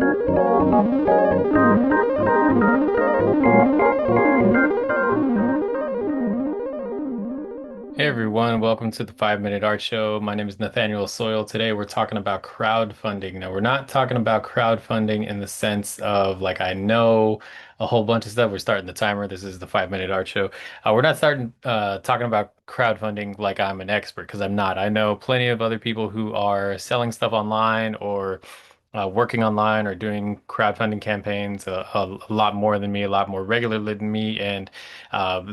Hey everyone, welcome to the 5 Minute Art Show. My name is Nathaniel. Today we're talking about crowdfunding. Now, we're not talking about crowdfunding in the sense of like I know a whole bunch of stuff. We're starting the timer. This is the 5 Minute Art Show. We're not starting talking about crowdfunding like I'm an expert because I'm not. I know plenty of other people who are selling stuff online or working online or doing crowdfunding campaigns a lot more than me, a lot more regularly than me, and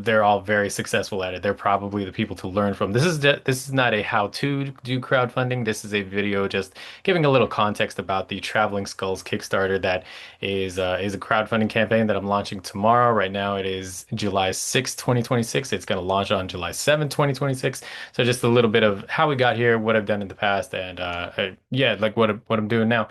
they're all very successful at it. They're probably the people to learn from. This is not a how-to do crowdfunding. This is a video just giving a little context about the Traveling Skulls Kickstarter that is a crowdfunding campaign that I'm launching tomorrow. Right now it is July 6th, 2026. It's going to launch on July 7th, 2026. So just a little bit of how we got here, what I've done in the past, and yeah, like what I'm doing now.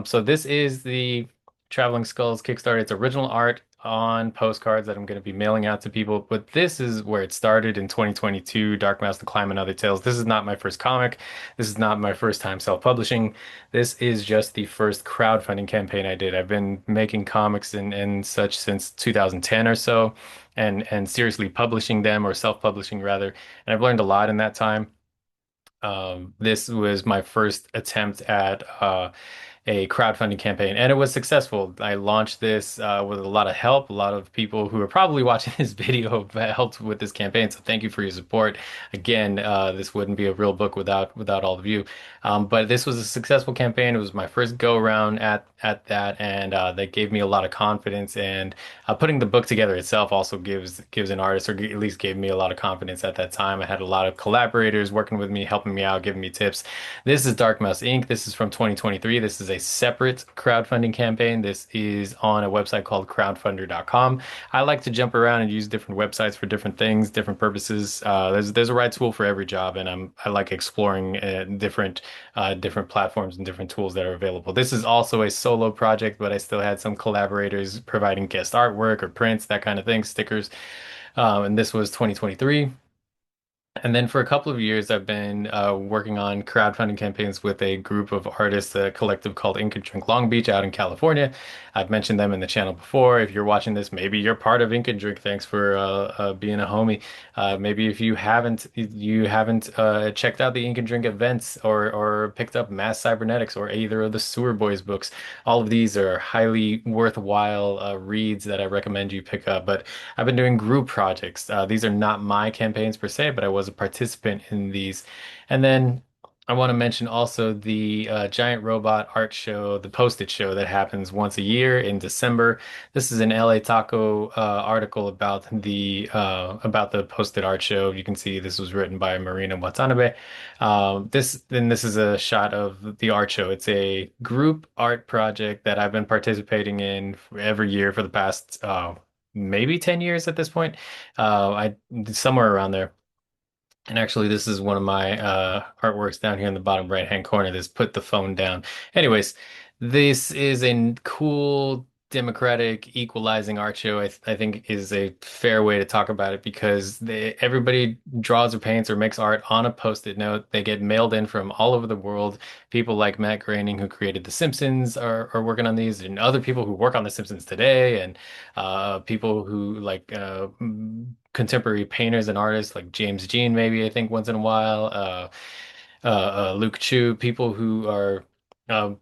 So this is the Traveling Skulls Kickstarter. It's original art on postcards that I'm going to be mailing out to people. But this is where it started in 2022, Dark Mouse, The Climb, and Other Tales. This is not my first comic. This is not my first time self-publishing. This is just the first crowdfunding campaign I did. I've been making comics and such since 2010 or so, and seriously publishing them or self-publishing rather. And I've learned a lot in that time. This was my first attempt at a crowdfunding campaign, and it was successful. I launched this with a lot of help. A lot of people who are probably watching this video have helped with this campaign, so thank you for your support. Again, this wouldn't be a real book without all of you. But this was a successful campaign. It was my first go around at that, and that gave me a lot of confidence. And putting the book together itself also gives an artist, or at least gave me a lot of confidence at that time. I had a lot of collaborators working with me, helping me out, giving me tips. This is Dark Mouse Inc. This is from 2023. This is a separate crowdfunding campaign. This is on a website called crowdfunder.com. I like to jump around and use different websites for different things, different purposes. There's a right tool for every job, and I like exploring different platforms and different tools that are available. This is also a solo project, but I still had some collaborators providing guest artwork or prints, that kind of thing, stickers. And this was 2023. And then for a couple of years, I've been working on crowdfunding campaigns with a group of artists, a collective called Ink and Drink Long Beach out in California. I've mentioned them in the channel before. If you're watching this, maybe you're part of Ink and Drink. Thanks for being a homie. Maybe if you haven't checked out the Ink and Drink events or picked up Mass Cybernetics or either of the Sewer Boys books, all of these are highly worthwhile reads that I recommend you pick up. But I've been doing group projects. These are not my campaigns per se, but I was a participant in these. And then I want to mention also the Giant Robot Art Show, the Post-it Show that happens once a year in December. This is an LA Taco article about the Post-it Art Show. You can see this was written by Marina Watanabe. This is a shot of the art show. It's a group art project that I've been participating in every year for the past maybe 10 years at this point. I somewhere around there. And actually, this is one of my artworks down here in the bottom right-hand corner. This put the phone down. Anyways, this is a cool, democratic, equalizing art show. I think is a fair way to talk about it because everybody draws or paints or makes art on a post-it note. They get mailed in from all over the world. People like Matt Groening, who created The Simpsons, are working on these, and other people who work on The Simpsons today, and people who like contemporary painters and artists like James Jean, maybe I think once in a while, Luke Chu, people who are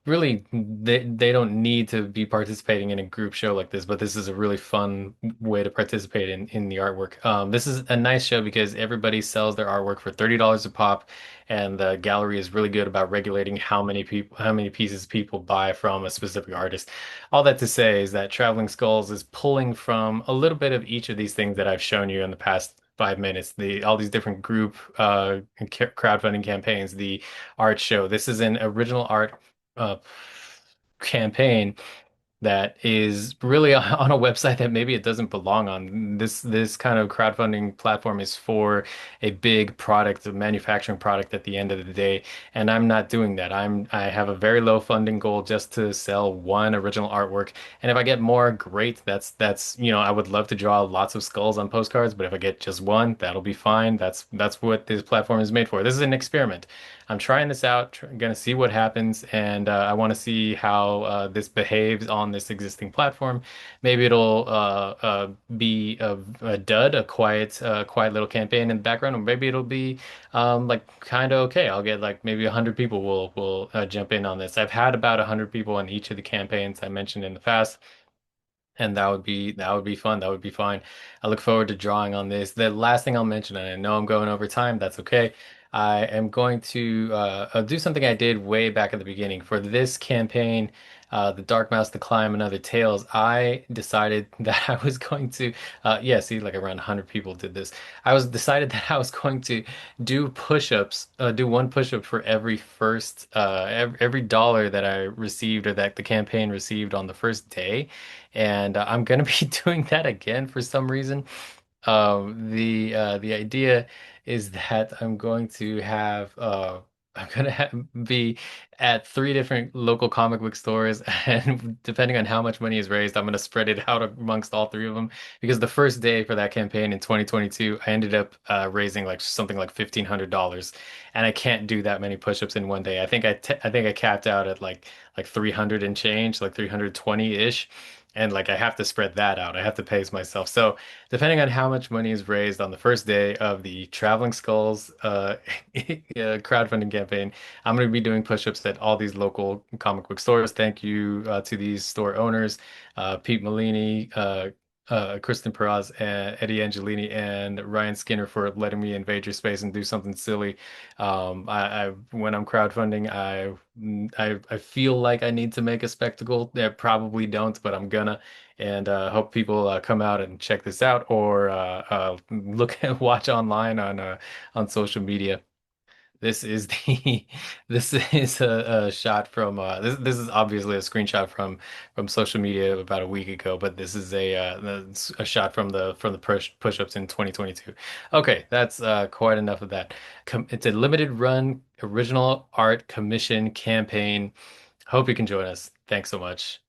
really they don't need to be participating in a group show like this, but this is a really fun way to participate in the artwork. This is a nice show because everybody sells their artwork for $30 a pop, and the gallery is really good about regulating how many pieces people buy from a specific artist. All that to say is that Traveling Skulls is pulling from a little bit of each of these things that I've shown you in the past 5 minutes, all these different group crowdfunding campaigns, the art show. This is an original art uh, campaign that is really on a website that maybe it doesn't belong on. This kind of crowdfunding platform is for a big product, a manufacturing product at the end of the day, and I'm not doing that. I have a very low funding goal just to sell one original artwork, and if I get more, great. I would love to draw lots of skulls on postcards, but if I get just one, that'll be fine. That's what this platform is made for. This is an experiment. I'm trying this out, gonna see what happens, and I want to see how this behaves on this existing platform. Maybe it'll be a dud, a quiet little campaign in the background, or maybe it'll be like kind of okay. I'll get like maybe 100 people will jump in on this. I've had about 100 people in each of the campaigns I mentioned in the past. And that would be fun. That would be fine. I look forward to drawing on this. The last thing I'll mention, and I know I'm going over time, that's okay. I am going to do something I did way back at the beginning. For this campaign, the Dark Mouse, the Climb, and Other Tales, I decided that I was going to yeah, see, like around 100 people did this. I was decided that I was going to do push-ups, do one push-up for every dollar that I received or that the campaign received on the first day. And I'm gonna be doing that again for some reason. The idea is that I'm gonna be at three different local comic book stores, and depending on how much money is raised, I'm gonna spread it out amongst all three of them. Because the first day for that campaign in 2022, I ended up raising like something like $1,500, and I can't do that many push-ups in one day. I think I capped out at like 300 and change, like 320-ish. And like I have to spread that out. I have to pace myself. So depending on how much money is raised on the first day of the Traveling Skulls crowdfunding campaign, I'm going to be doing push-ups at all these local comic book stores. Thank you to these store owners, Pete Molini, Kristen Peraz, and Eddie Angelini, and Ryan Skinner for letting me invade your space and do something silly. When I'm crowdfunding, I feel like I need to make a spectacle. I probably don't, but I'm gonna. And hope people come out and check this out, or look and watch online on social media. This is the this is a shot from this is obviously a screenshot from social media about a week ago, but this is a shot from the push-ups in 2022. Okay, that's quite enough of that. It's a limited run original art commission campaign. Hope you can join us. Thanks so much.